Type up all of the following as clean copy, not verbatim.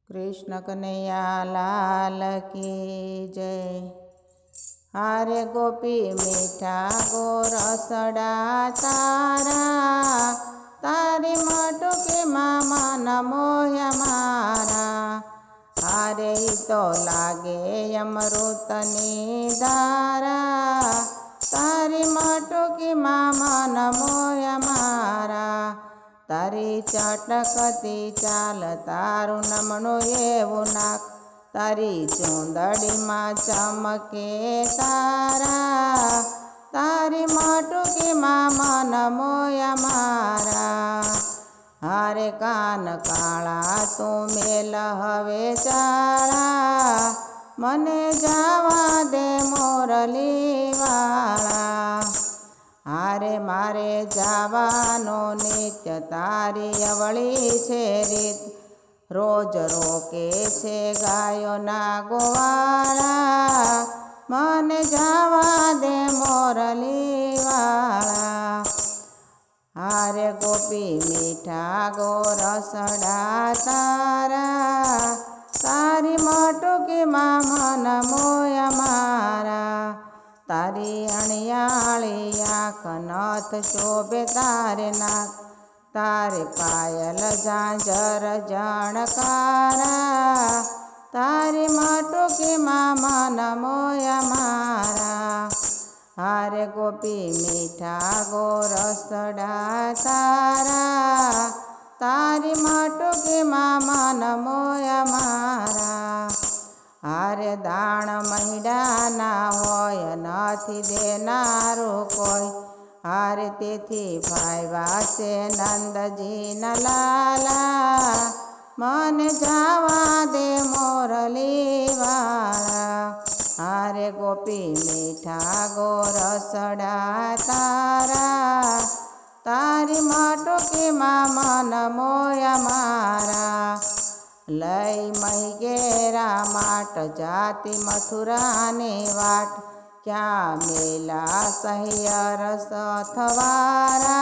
कृष्ण कन्हैया लाल की जय। हारे गोपी मीठा गोरसड़ा तारा, तारी मटुकी मामा नमोया मारा। हारे ही तो लागे अमृतनी धारा, तारी मटुकी मामा नमोया मारा। तारी चटकती चाल तारू नमणो एवं नाक, तारी चूंदड़ी में चमके तारा। तारी मटुकी मामा नमोया मारा। हारे कान काला तू मेल हवे चाड़ा, मने जावा दे मोरली वाला। हारे मारे जावानो नित्य तारी अवળી છે રીત, રોજ રોકે છે ગાયોના ગોવાળા। મને જાવા દે મોરલીવાળા। હારે ગોપી મીઠા ગોરસડા તારા, તારી મટુકી મામન મોયા મારા। तारी अणियाली आँख नथ शोभे तारे नाक, तारे पायल झांझर जणकारा। तारी मटुकी मामा नमोया मारा। हारे गोपी मीठा गोरसड़ा तारा, तारी मटुकी मामा नमोया मारा। हारे दाण महीडा ना होय नथी देनारू कोई, हारे तेथी भाईवा से नंदजी न लाला। मन जावा दे मोरली वाला। हारे गोपी मीठा गोरसड़ा तारा, तारी मटुकी मामा नमोया मारा। लई मही गेरा माट जाती मथुरा ने वाट, क्या मेला सहियर सथवारा।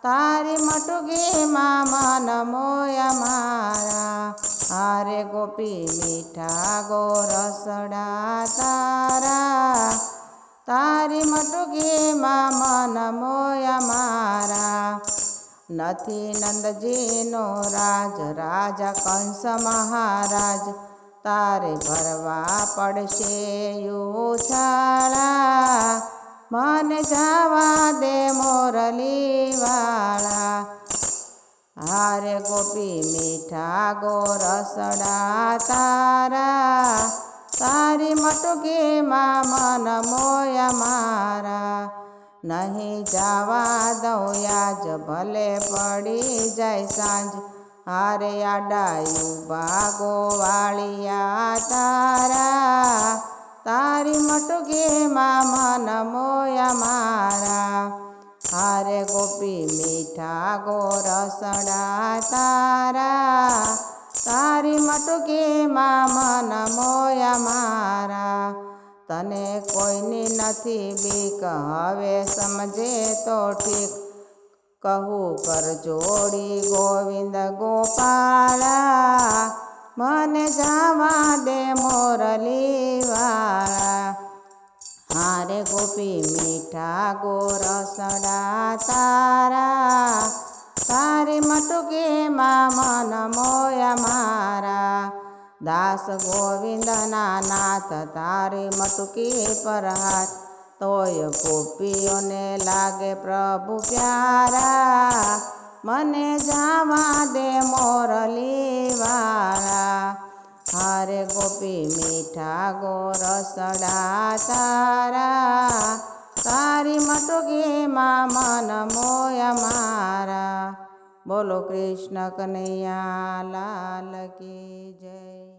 तारी मटुकी मामा नमोया मारा। हारे गोपी मीठा गोरसड़ा तारा, तारी मटुकी मामा नमोया मारा। नथी नंदजी नो राज राजा कंस महाराज, तारे भरवा पड़शे उछाड़ा। मन जावा दे मोरली वाला। हारे गोपी मीठा गोरसड़ा तारा, तारी मटुकी मामा नमोया मारा। नहीं जावा दऊं याज भले पड़ी जाय सांझ, हारे आडायू बागो वालिया तारा। तारी मटुकी मामा नमोया मारा। हारे गोपी मीठा गोरसड़ा तारा, तारी मटुकी मामा नमोया मारा। तने कोईनी नथी बीक हवे समझे तो ठीक, कहूँ कर जोड़ी गोविंद गोपाला। मने जावा दे मोरली वाला। हारे गोपी मीठा गोरसड़ा तारा, तारी मटुकी मामा नमोया मारा। दास गोविंद ना नाथ तारी मटुकी पर हाथ, तोय गोपीओ ने लागे प्रभु प्यारा। मने जावा दे मोरली वाला। हारे गोपी मीठा गोरसड़ा तारा, तारी मटुकी मामा नमोया मारा। बोलो कृष्ण कन्हैया लाल की जय।